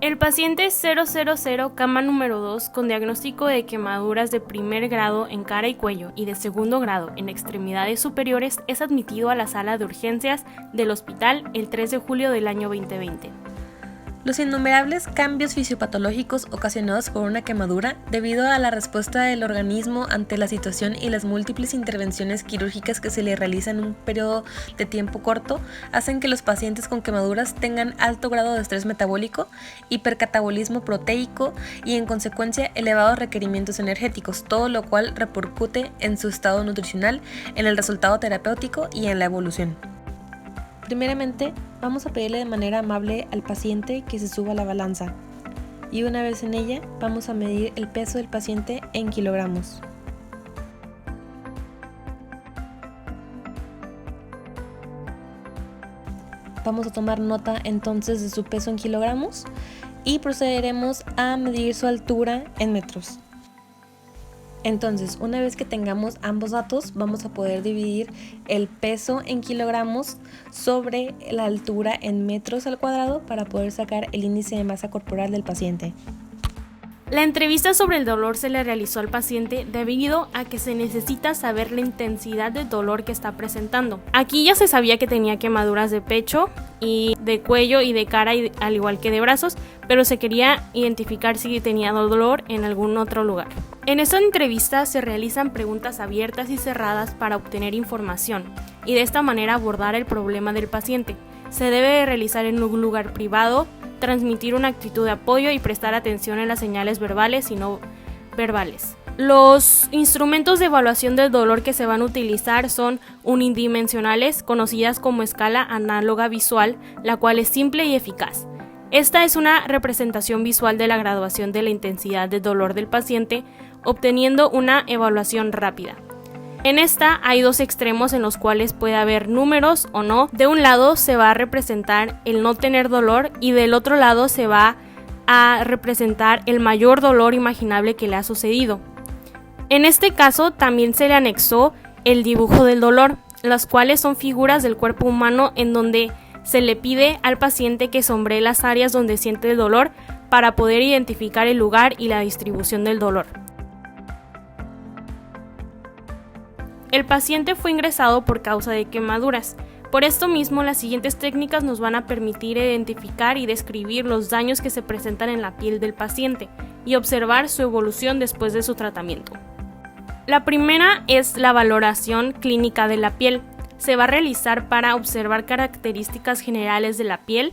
El paciente 000, cama número 2, con diagnóstico de quemaduras de primer grado en cara y cuello y de segundo grado en extremidades superiores, es admitido a la sala de urgencias del hospital el 3 de julio del año 2020. Los innumerables cambios fisiopatológicos ocasionados por una quemadura debido a la respuesta del organismo ante la situación y las múltiples intervenciones quirúrgicas que se le realizan en un periodo de tiempo corto hacen que los pacientes con quemaduras tengan alto grado de estrés metabólico, hipercatabolismo proteico y en consecuencia elevados requerimientos energéticos, todo lo cual repercute en su estado nutricional, en el resultado terapéutico y en la evolución. Primeramente, vamos a pedirle de manera amable al paciente que se suba a la balanza y una vez en ella vamos a medir el peso del paciente en kilogramos. Vamos a tomar nota entonces de su peso en kilogramos y procederemos a medir su altura en metros. Entonces, una vez que tengamos ambos datos, vamos a poder dividir el peso en kilogramos sobre la altura en metros al cuadrado para poder sacar el índice de masa corporal del paciente. La entrevista sobre el dolor se le realizó al paciente debido a que se necesita saber la intensidad de dolor que está presentando. Aquí ya se sabía que tenía quemaduras de pecho y de cuello y de cara, al igual que de brazos, pero se quería identificar si tenía dolor en algún otro lugar. En esta entrevista se realizan preguntas abiertas y cerradas para obtener información y de esta manera abordar el problema del paciente. Se debe realizar en un lugar privado, transmitir una actitud de apoyo y prestar atención en las señales verbales y no verbales. Los instrumentos de evaluación del dolor que se van a utilizar son unidimensionales, conocidas como escala análoga visual, la cual es simple y eficaz. Esta es una representación visual de la graduación de la intensidad de dolor del paciente, obteniendo una evaluación rápida. En esta hay dos extremos en los cuales puede haber números o no. De un lado se va a representar el no tener dolor y del otro lado se va a representar el mayor dolor imaginable que le ha sucedido. En este caso también se le anexó el dibujo del dolor, las cuales son figuras del cuerpo humano en donde se le pide al paciente que sombree las áreas donde siente el dolor para poder identificar el lugar y la distribución del dolor. El paciente fue ingresado por causa de quemaduras. Por esto mismo, las siguientes técnicas nos van a permitir identificar y describir los daños que se presentan en la piel del paciente y observar su evolución después de su tratamiento. La primera es la valoración clínica de la piel. Se va a realizar para observar características generales de la piel.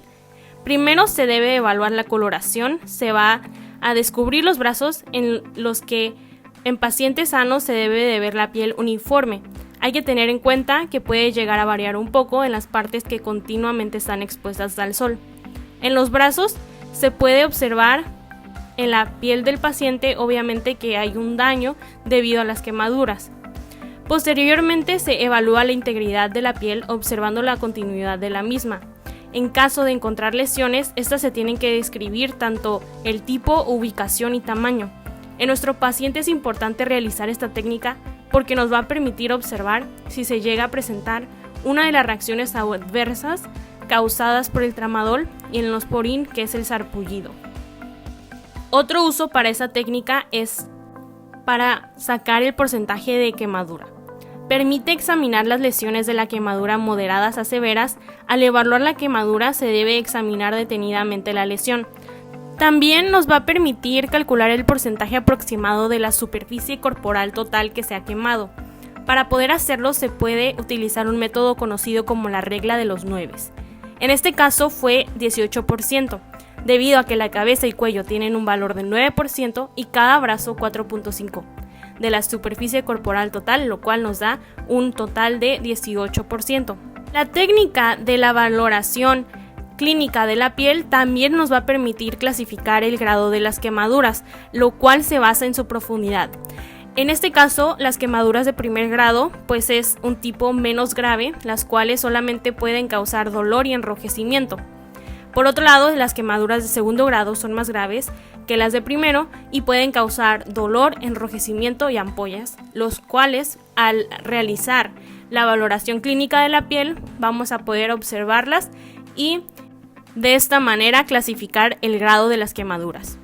Primero se debe evaluar la coloración. Se va a descubrir los brazos en los que en pacientes sanos se debe de ver la piel uniforme. Hay que tener en cuenta que puede llegar a variar un poco en las partes que continuamente están expuestas al sol. En los brazos se puede observar en la piel del paciente obviamente que hay un daño debido a las quemaduras. Posteriormente se evalúa la integridad de la piel observando la continuidad de la misma. En caso de encontrar lesiones, estas se tienen que describir tanto el tipo, ubicación y tamaño. En nuestro paciente es importante realizar esta técnica porque nos va a permitir observar si se llega a presentar una de las reacciones adversas causadas por el tramadol y el neosporin, que es el sarpullido. Otro uso para esa técnica es para sacar el porcentaje de quemadura. Permite examinar las lesiones de la quemadura moderadas a severas. Al evaluar la quemadura se debe examinar detenidamente la lesión. También nos va a permitir calcular el porcentaje aproximado de la superficie corporal total que se ha quemado. Para poder hacerlo se puede utilizar un método conocido como la regla de los 9. En este caso fue 18%, debido a que la cabeza y cuello tienen un valor de 9% y cada brazo 4.5% de la superficie corporal total, lo cual nos da un total de 18%. La técnica de la valoración clínica de la piel también nos va a permitir clasificar el grado de las quemaduras, lo cual se basa en su profundidad. En este caso, las quemaduras de primer grado pues es un tipo menos grave, las cuales solamente pueden causar dolor y enrojecimiento. Por otro lado, las quemaduras de segundo grado son más graves que las de primero y pueden causar dolor, enrojecimiento y ampollas, los cuales al realizar la valoración clínica de la piel vamos a poder observarlas y De esta manera clasificar el grado de las quemaduras.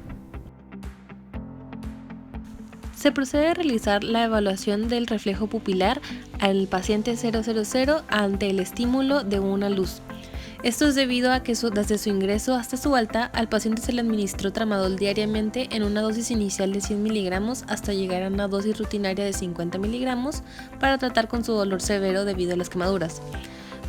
Se procede a realizar la evaluación del reflejo pupilar al paciente 000 ante el estímulo de una luz. Esto es debido a que desde su ingreso hasta su alta, al paciente se le administró tramadol diariamente en una dosis inicial de 100 miligramos hasta llegar a una dosis rutinaria de 50 miligramos para tratar con su dolor severo debido a las quemaduras.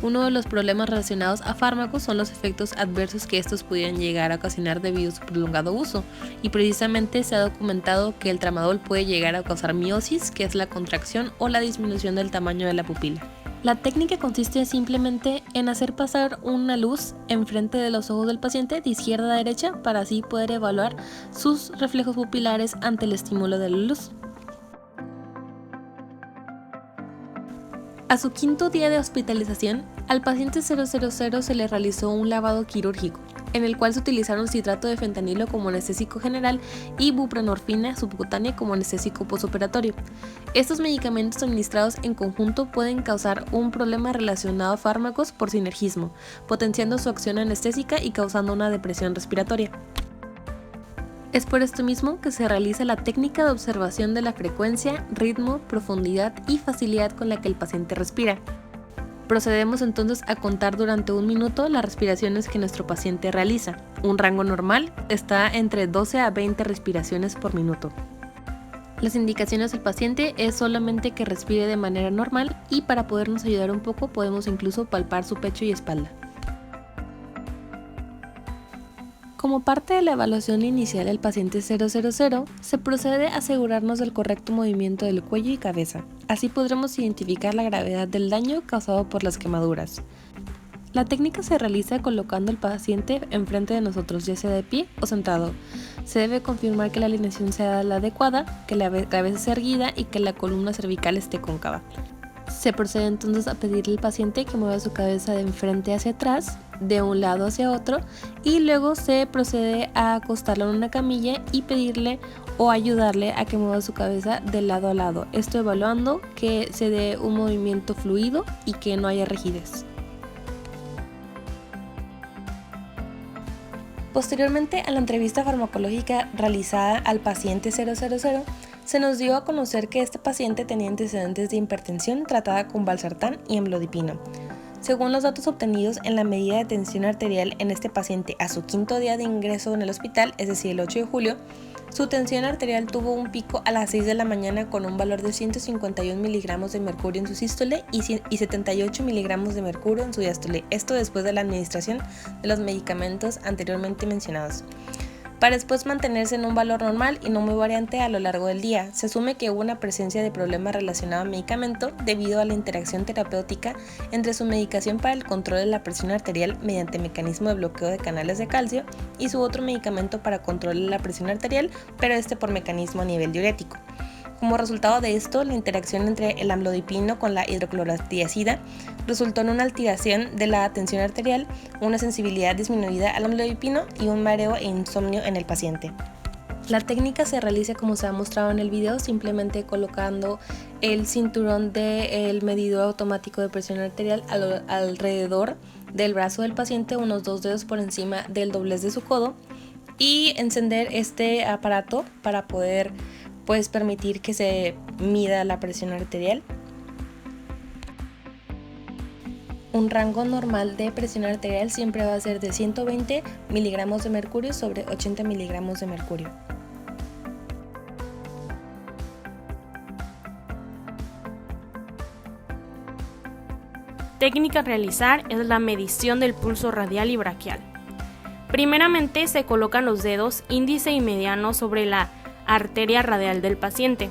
Uno de los problemas relacionados a fármacos son los efectos adversos que estos pudieran llegar a ocasionar debido a su prolongado uso, y precisamente se ha documentado que el tramadol puede llegar a causar miosis, que es la contracción o la disminución del tamaño de la pupila. La técnica consiste simplemente en hacer pasar una luz enfrente de los ojos del paciente de izquierda a derecha para así poder evaluar sus reflejos pupilares ante el estímulo de la luz. A su quinto día de hospitalización, al paciente 000 se le realizó un lavado quirúrgico, en el cual se utilizaron citrato de fentanilo como anestésico general y buprenorfina subcutánea como anestésico postoperatorio. Estos medicamentos administrados en conjunto pueden causar un problema relacionado a fármacos por sinergismo, potenciando su acción anestésica y causando una depresión respiratoria. Es por esto mismo que se realiza la técnica de observación de la frecuencia, ritmo, profundidad y facilidad con la que el paciente respira. Procedemos entonces a contar durante 1 minuto las respiraciones que nuestro paciente realiza. Un rango normal está entre 12 a 20 respiraciones por minuto. Las indicaciones del paciente es solamente que respire de manera normal, y para podernos ayudar un poco podemos incluso palpar su pecho y espalda. Como parte de la evaluación inicial del paciente 000, se procede a asegurarnos del correcto movimiento del cuello y cabeza. Así podremos identificar la gravedad del daño causado por las quemaduras. La técnica se realiza colocando al paciente enfrente de nosotros, ya sea de pie o sentado. Se debe confirmar que la alineación sea la adecuada, que la cabeza esté erguida y que la columna cervical esté cóncava. Se procede entonces a pedirle al paciente que mueva su cabeza de enfrente hacia atrás, de un lado hacia otro, y luego se procede a acostarlo en una camilla y pedirle o ayudarle a que mueva su cabeza de lado a lado. Esto evaluando que se dé un movimiento fluido y que no haya rigidez. Posteriormente a la entrevista farmacológica realizada al paciente 000, se nos dio a conocer que este paciente tenía antecedentes de hipertensión tratada con valsartán y amlodipino. Según los datos obtenidos en la medida de tensión arterial en este paciente a su quinto día de ingreso en el hospital, es decir, el 8 de julio, su tensión arterial tuvo un pico a las 6 de la mañana con un valor de 151 miligramos de mercurio en su sístole y 78 miligramos de mercurio en su diástole, esto después de la administración de los medicamentos anteriormente mencionados, para después mantenerse en un valor normal y no muy variante a lo largo del día. Se asume que hubo una presencia de problemas relacionados al medicamento debido a la interacción terapéutica entre su medicación para el control de la presión arterial mediante mecanismo de bloqueo de canales de calcio y su otro medicamento para controlar la presión arterial, pero por mecanismo a nivel diurético. Como resultado de esto, la interacción entre el amlodipino con la hidroclorotiazida resultó en una alteración de la tensión arterial, una sensibilidad disminuida al amlodipino y un mareo e insomnio en el paciente. La técnica se realiza como se ha mostrado en el video, simplemente colocando el cinturón del medidor automático de presión arterial alrededor del brazo del paciente, unos 2 dedos por encima del doblez de su codo, y encender este aparato para poder permitir que se mida la presión arterial. Un rango normal de presión arterial siempre va a ser de 120 miligramos de mercurio sobre 80 miligramos de mercurio. Técnica a realizar es la medición del pulso radial y braquial. Primeramente se colocan los dedos índice y mediano sobre la arteria radial del paciente.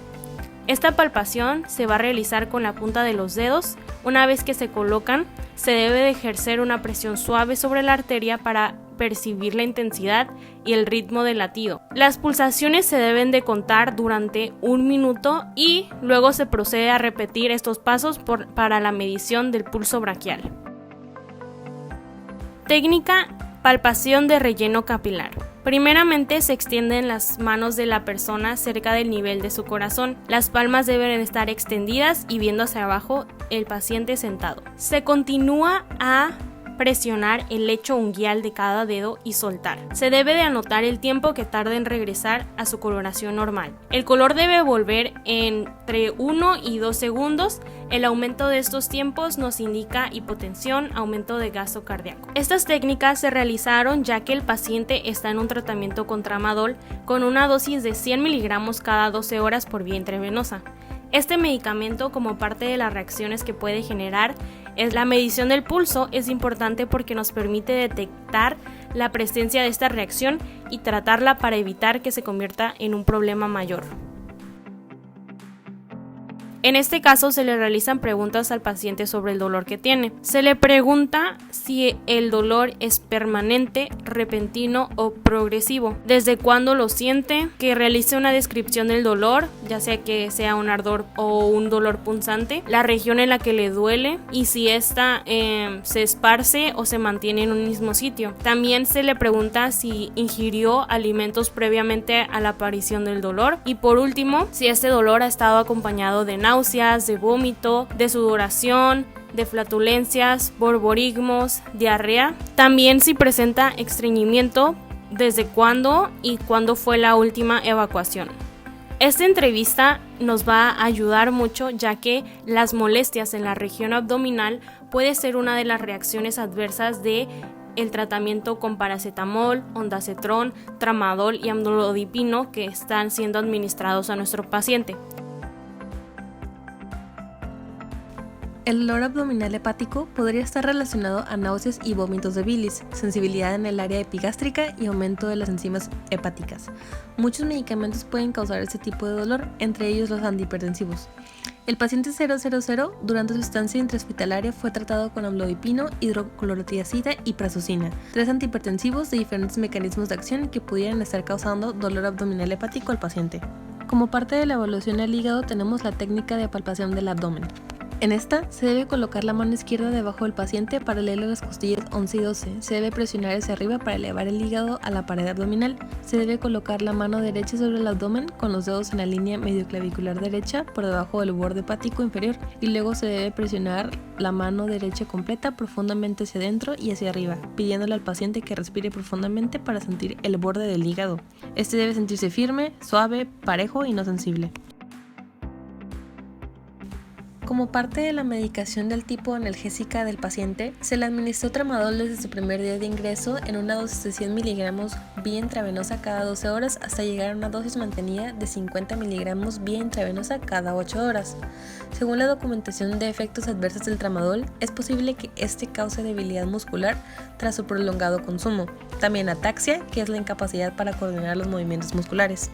Esta palpación se va a realizar con la punta de los dedos. Una vez que se colocan, se debe de ejercer una presión suave sobre la arteria para percibir la intensidad y el ritmo del latido. Las pulsaciones se deben de contar durante 1 minuto y luego se procede a repetir estos pasos para la medición del pulso braquial. Técnica: palpación de relleno capilar. Primeramente se extienden las manos de la persona cerca del nivel de su corazón. Las palmas deben estar extendidas y viendo hacia abajo el paciente sentado. Se continúa a presionar el lecho unguial de cada dedo y soltar. Se debe de anotar el tiempo que tarda en regresar a su coloración normal. El color debe volver entre 1 y 2 segundos. El aumento de estos tiempos nos indica hipotensión, aumento de gasto cardíaco. Estas técnicas se realizaron ya que el paciente está en un tratamiento con tramadol con una dosis de 100 miligramos cada 12 horas por vía intravenosa. Este medicamento, como parte de las reacciones que puede generar, la medición del pulso es importante porque nos permite detectar la presencia de esta reacción y tratarla para evitar que se convierta en un problema mayor. En este caso se le realizan preguntas al paciente sobre el dolor que tiene. Se le pregunta si el dolor es permanente, repentino o progresivo, desde cuándo lo siente, que realice una descripción del dolor, ya sea que sea un ardor o un dolor punzante, la región en la que le duele y si ésta se esparce o se mantiene en un mismo sitio. También se le pregunta si ingirió alimentos previamente a la aparición del dolor y por último, si este dolor ha estado acompañado de náuseas, de vómito, de sudoración, de flatulencias, borborigmos, diarrea. También si presenta estreñimiento, desde cuándo y cuándo fue la última evacuación. Esta entrevista nos va a ayudar mucho ya que las molestias en la región abdominal puede ser una de las reacciones adversas de el tratamiento con paracetamol, ondansetron, tramadol y amlodipino que están siendo administrados a nuestro paciente. El dolor abdominal hepático podría estar relacionado a náuseas y vómitos de bilis, sensibilidad en el área epigástrica y aumento de las enzimas hepáticas. Muchos medicamentos pueden causar este tipo de dolor, entre ellos los antihipertensivos. El paciente 000 durante su estancia intrahospitalaria fue tratado con amlodipino, hidroclorotiazida y prazosin, 3 antihipertensivos de diferentes mecanismos de acción que pudieran estar causando dolor abdominal hepático al paciente. Como parte de la evaluación del hígado tenemos la técnica de palpación del abdomen. En esta, se debe colocar la mano izquierda debajo del paciente paralelo a las costillas 11 y 12. Se debe presionar hacia arriba para elevar el hígado a la pared abdominal. Se debe colocar la mano derecha sobre el abdomen con los dedos en la línea medioclavicular derecha por debajo del borde hepático inferior y luego se debe presionar la mano derecha completa profundamente hacia adentro y hacia arriba, pidiéndole al paciente que respire profundamente para sentir el borde del hígado. Este debe sentirse firme, suave, parejo y no sensible. Como parte de la medicación del tipo analgésica del paciente, se le administró tramadol desde su primer día de ingreso en una dosis de 100 miligramos vía intravenosa cada 12 horas hasta llegar a una dosis mantenida de 50 miligramos vía intravenosa cada 8 horas. Según la documentación de efectos adversos del tramadol, es posible que este cause debilidad muscular tras su prolongado consumo, también ataxia, que es la incapacidad para coordinar los movimientos musculares.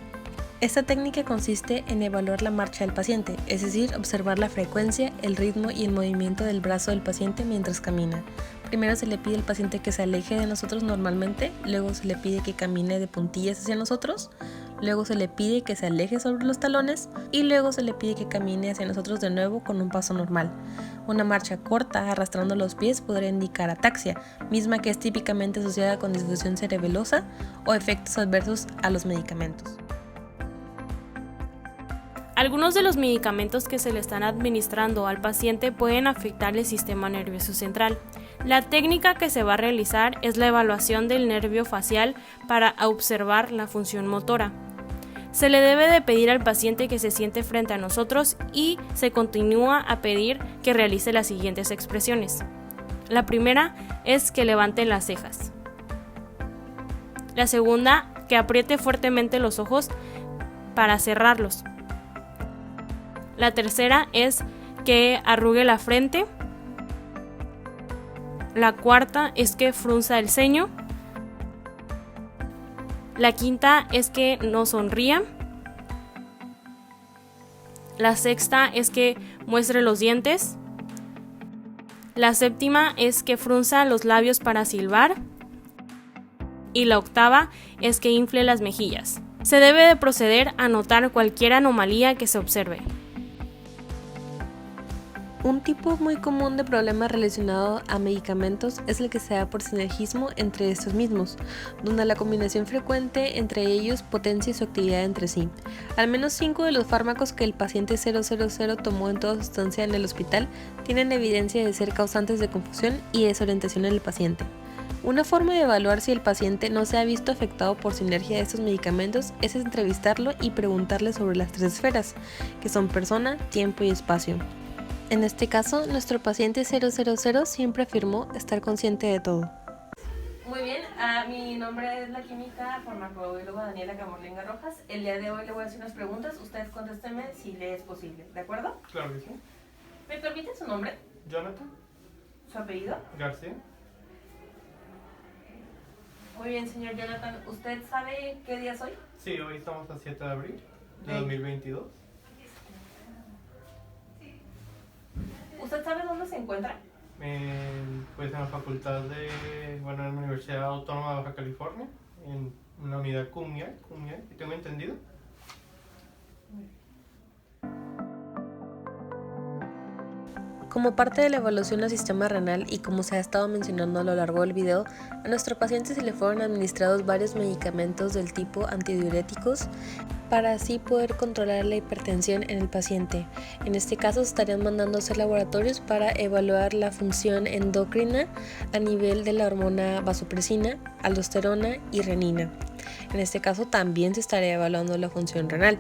Esta técnica consiste en evaluar la marcha del paciente, es decir, observar la frecuencia, el ritmo y el movimiento del brazo del paciente mientras camina. Primero se le pide al paciente que se aleje de nosotros normalmente, luego se le pide que camine de puntillas hacia nosotros, luego se le pide que se aleje sobre los talones y luego se le pide que camine hacia nosotros de nuevo con un paso normal. Una marcha corta arrastrando los pies podría indicar ataxia, misma que es típicamente asociada con disfunción cerebelosa o efectos adversos a los medicamentos. Algunos de los medicamentos que se le están administrando al paciente pueden afectar el sistema nervioso central. La técnica que se va a realizar es la evaluación del nervio facial para observar la función motora. Se le debe de pedir al paciente que se siente frente a nosotros y se continúa a pedir que realice las siguientes expresiones. La primera es que levante las cejas. La segunda, que apriete fuertemente los ojos para cerrarlos. La tercera es que arrugue la frente. La cuarta es que frunza el ceño. La quinta es que no sonría. La sexta es que muestre los dientes. La séptima es que frunza los labios para silbar. Y la octava es que infle las mejillas. Se debe de proceder a notar cualquier anomalía que se observe. Un tipo muy común de problema relacionado a medicamentos es el que se da por sinergismo entre estos mismos, donde la combinación frecuente entre ellos potencia su actividad entre sí. Al menos 5 de los fármacos que el paciente 000 tomó en toda su estancia en el hospital tienen evidencia de ser causantes de confusión y desorientación en el paciente. Una forma de evaluar si el paciente no se ha visto afectado por sinergia de estos medicamentos es entrevistarlo y preguntarle sobre las 3 esferas, que son persona, tiempo y espacio. En este caso, nuestro paciente 000 siempre afirmó estar consciente de todo. Muy bien, mi nombre es la química farmacobióloga Daniela Camolinga Rojas. El día de hoy le voy a hacer unas preguntas, ustedes contéstenme si le es posible, ¿de acuerdo? Claro que sí. ¿Me permite su nombre? Jonathan ¿Su apellido? García. Muy bien, señor Jonathan, ¿usted sabe qué día es hoy? Sí, hoy estamos a 7 de abril de 2022. ¿Usted sabe dónde se encuentra? Pues en la facultad en la Universidad Autónoma de Baja California, en una unidad CUMIAC, ¿tengo entendido? Como parte de la evaluación del sistema renal y como se ha estado mencionando a lo largo del video, a nuestro paciente se le fueron administrados varios medicamentos del tipo antidiuréticos para así poder controlar la hipertensión en el paciente. En este caso se estarían mandando a hacer laboratorios para evaluar la función endocrina a nivel de la hormona vasopresina, aldosterona y renina. En este caso también se estaría evaluando la función renal.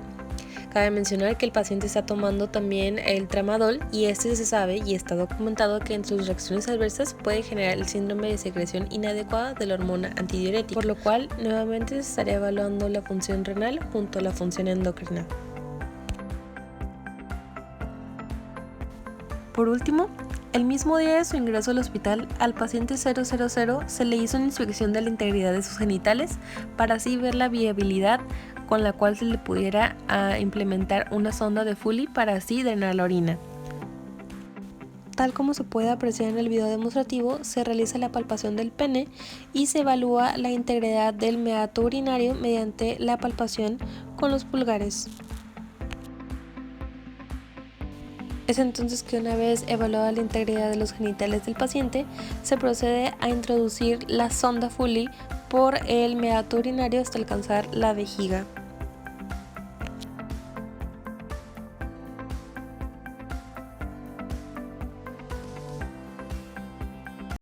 Cabe mencionar que el paciente está tomando también el tramadol y este se sabe y está documentado que en sus reacciones adversas puede generar el síndrome de secreción inadecuada de la hormona antidiurética, por lo cual nuevamente se estaría evaluando la función renal junto a la función endocrina. Por último, el mismo día de su ingreso al hospital, al paciente 000 se le hizo una inspección de la integridad de sus genitales para así ver la viabilidad con la cual se le pudiera implementar una sonda de Foley para así drenar la orina. Tal como se puede apreciar en el video demostrativo, se realiza la palpación del pene y se evalúa la integridad del meato urinario mediante la palpación con los pulgares. Es entonces que una vez evaluada la integridad de los genitales del paciente, se procede a introducir la sonda Foley por el meato urinario hasta alcanzar la vejiga.